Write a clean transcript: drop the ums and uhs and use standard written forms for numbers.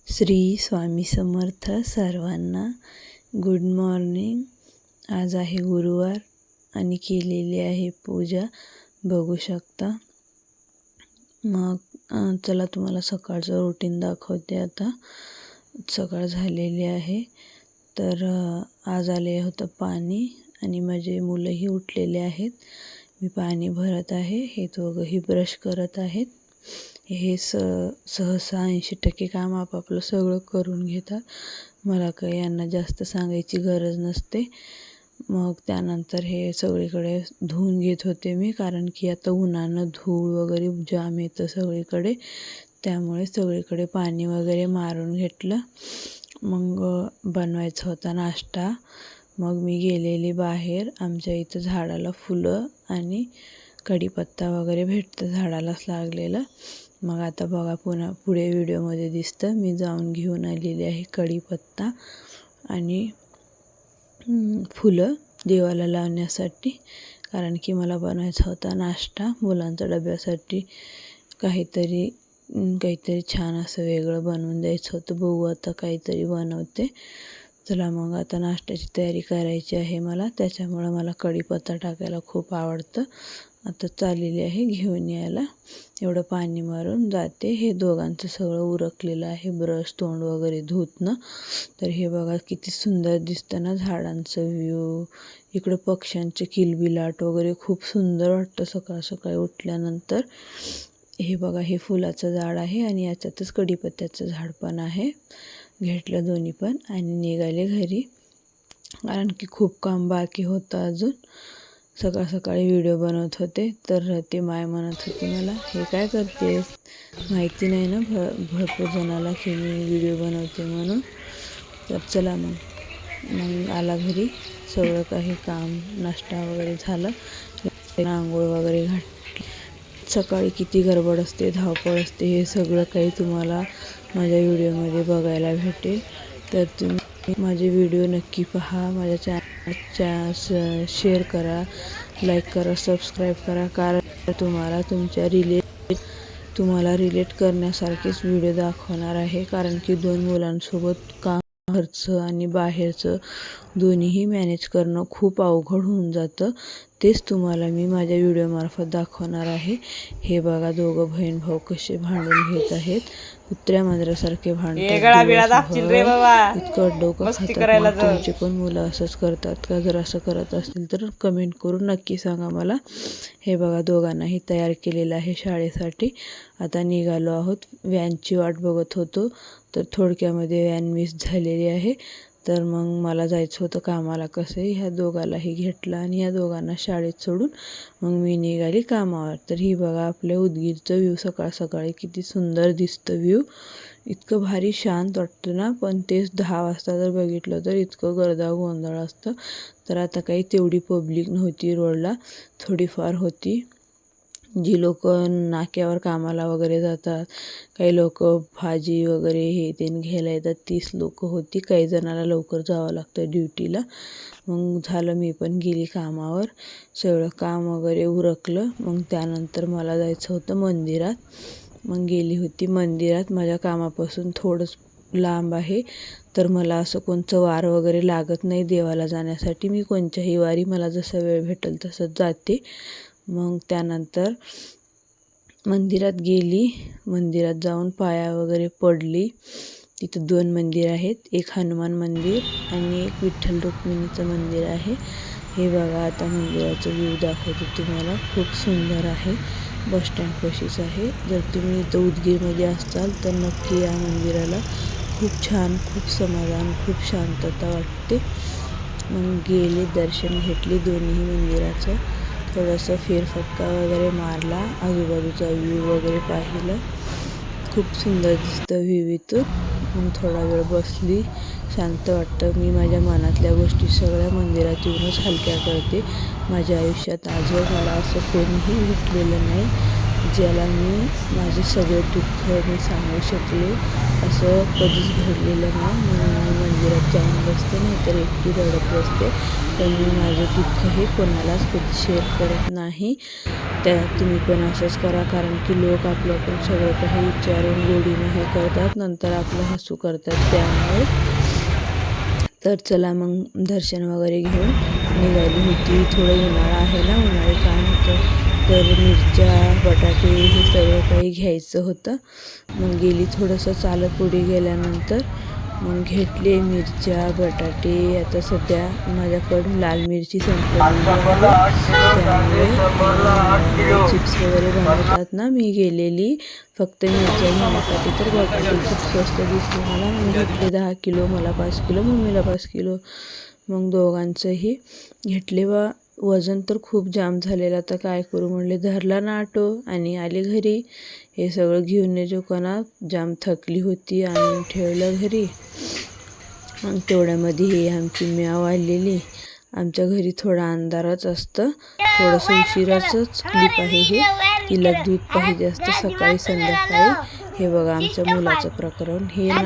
श्री स्वामी समर्थ सर्वांना good morning. आज आहे गुरुवार आणि केलेली आहे पूजा, बघू शकता। मग चला तुम्हाला सकाळचं रुटीन दाखवते। आता सकाळ झालेली आहे, तर आज आले होतं पाणी आणि माझे मुलंही उठलेले आहेत। मी पाणी भरत आहे, हे दोघंही ब्रश करत आहेत। हे सहसा 80% काम आपापलं सगळं करून घेतात, मला काही यांना जास्त सांगायची गरज नसते। मग त्यानंतर हे सगळीकडे धुवून घेत होते मी, कारण की आता उन्हानं धूळ वगैरे जाम येतं सगळीकडे, त्यामुळे सगळीकडे पाणी वगैरे मारून घेतलं। मग बनवायचा होता नाश्ता। मग मी गेलेली बाहेर, आमच्या इथं झाडाला फुलं आणि कढीपत्ता वगैरे भेटतं, झाडालाच लागलेलं। मग आता बघा पुढे व्हिडिओमध्ये दिसतं, मी जाऊन घेऊन आलेली आहे कढीपत्ता आणि फुलं देवाला लावण्यासाठी, कारण की मला बनवायचा होता नाश्ता मुलांच्या डब्यासाठी। काहीतरी छान असं वेगळं बनवून द्यायचं होतं। बघू आता काहीतरी बनवते। चला मग आता नाश्त्याची तयारी करायची आहे मला, त्याच्यामुळं मला कढीपत्ता टाकायला खूप आवडतं। आता चाललेली आहे घेऊन यायला, एवढं पाणी मारून जाते। हे दोघांचं सगळं उरकलेलं आहे, ब्रश तोंड वगैरे धुतणं। तर हे बघा किती सुंदर दिसतं ना झाडांचं व्ह्यू, इकडं पक्ष्यांचे किलबिलाट वगैरे खूप सुंदर वाटतं सकाळ सकाळी उठल्यानंतर। हे बघा, हे फुलाचं झाड आहे आणि याच्यातच कढीपत्त्याचं झाड पण आहे। घेतलं दोन्ही पण आणि निघाले घरी, कारण की खूप काम बाकी होतं अजून। सकाळ सकाळी व्हिडिओ बनवत होते, तर ते माय म्हणत होती मला, हे काय करतेस, माहिती नाही ना भरपूर जणाला की मी व्हिडिओ बनवते म्हणून। तर चला मग आला घरी, सगळं काही काम नाश्ता वगैरे झालं, आंघोळ वगैरे घातली। सकाळी किती गडबड असते, धावपळ असते, हे सगळं काही तुम्हाला माझ्या व्हिडिओमध्ये बघायला भेटेल। तर तुम्ही माझे व्हिडिओ नक्की पहा, माझ्या चॅनलला शेअर करा, लाईक करा, सबस्क्राईब करा, कारण तुम्हाला रिलेट करण्यासारखेच व्हिडिओ दाखवणार आहे। कारण की 2 मुलांसोबत काम, घरचं आणि बाहेरचं दोन्हीही मॅनेज करणं खूप अवघड होऊन जातं, तेच तुम्हाला मी माझ्या व्हिडिओमार्फत दाखवणार आहे। हे बघा, दोघं बहीण भाऊ कसे भांडून घेत आहेत, कुत्र्या मांजरासारखे भांडतात, इतकं डोकं खातात। तुमचे पण मुलं असंच करतात का? जर असं करत असतील तर कमेंट करून नक्की सांगा मला। हे बघा, दोघांनाही तयार केलेलं आहे शाळेसाठी। आता निघालो आहोत, व्हॅनची वाट बघत होतो, तर थोडक्यामध्ये व्हॅन मिस झालेली आहे। तर मग मला जायचं होतं कामाला, कसंही ह्या दोघांनाही घेतलं आणि ह्या दोघांना शाळेत सोडून मग मी निघाली कामावर। तर ही बघा आपल्या उदगीरचं व्ह्यू, सकाळ सकाळी किती सुंदर दिसतं व्ह्यू, इतकं भारी शांत वाटतं ना। पण तेच 10 वाजता जर बघितलं तर इतकं गर्दा गोंधळ असतं। तर आता काही तेवढी पब्लिक नव्हती रोडला, थोडीफार होती, जी लोक नाक्यावर कामाला वगैरे जातात, काही लोक भाजी वगैरे हे ते घ्यायला येतात, 30 लोक होती। काही जणाला लवकर जावं लागतं ड्युटीला। मग झालं, मी पण गेली कामावर, सगळं काम वगैरे उरकलं। मग त्यानंतर मला जायचं होतं मंदिरात, मग गेली होती मंदिरात। माझ्या कामापासून थोडंच लांब आहे, तर मला असं कोणतं वार वगैरे लागत नाही देवाला जाण्यासाठी। मी कोणत्याही वारी मला जसा वेळ भेटेल तसंच जाते। मग त्यानंतर मंदिरात गेली, मंदिरात जाऊन पाया वगैरे पडली। तिथं 2 मंदिर आहेत, एक हनुमान मंदिर आणि एक विठ्ठल रुक्मिणीचं मंदिर आहे। हे बघा, आता मंदिराचं व्ह्यू दाखवते तुम्हाला, खूप सुंदर आहे, बसस्टँडपाशीच आहे। जर तुम्ही इथं उदगीरमध्ये असाल तर नक्की या मंदिराला, खूप छान, खूप समाधान, खूप शांतता वाटते। मग गेले, दर्शन घेतले दोन्ही मंदिराचं, थोडंसं फेरफटका वगैरे मारला, आजूबाजूचा व्ह्यू वगैरे पाहिलं, खूप सुंदर दिसतं व्ह्यू इथून। मग थोडा वेळ बसली, शांत वाटतं। मी माझ्या मनातल्या गोष्टी सगळ्या मंदिरात येऊनच हलक्या करते। माझ्या आयुष्यात आजवर मला असं कोणीही भेटलेलं नाही ज्याला मी माझे सगळे दुःख मी सांगू शकले, असं कधीच घडलेलं नाही। म्हणून मी मंदिरात जाऊन बसते, नाहीतर एकटी रडत बसते। पण मी माझं दुःख हे कोणालाच कधी शेअर करत नाही. त्या तुम्ही पण असंच करा, कारण की लोक आपल्याकडून सगळं काही विचारून गोडीनं हे करतात, नंतर आपलं हसू करतात. त्यामुळे तर चला मग दर्शन वगैरे घेऊन निघाली होती. थोडं उन्हाळा आहे ना, उन्हाळी काम होतं, तर मिरच्या बटाटे हे सगळं काही घ्यायचं होतं. मग गेली थोडंसं चालत पुढे गेल्यानंतर मग घेतले मिरच्या बटाटे. आता सध्या माझ्याकडून लाल मिरची संपलेली आहे, त्यामुळे चिप्स वगैरे बनवतात ना, मी गेलेली फक्त मिरच्या घेण्यासाठी. तर बटाटे खूप स्वस्त दिसले मला, मग घेतले 10 किलो, मला 5 किलो, मम्मीला 5 किलो. मग दोघांचंही घेतले. वजन तर खूप जाम झालेलं. आता काय करू म्हणले, धरला ना ऑटो आणि आले घरी. हे सगळं घेऊन दुकानात जाम थकली होती आणि ठेवलं घरी. मग तेवढ्यामध्ये हे आमची म्याव आलेली. आमच्या घरी थोडा अंधारच असतं, थोडंसं उशिराचंच क्लिप आहे हे. तिला दूध पाहिजे असतं सकाळी संध्याकाळी. हे बघा आमच्या मुलाचं प्रकरण. हे ना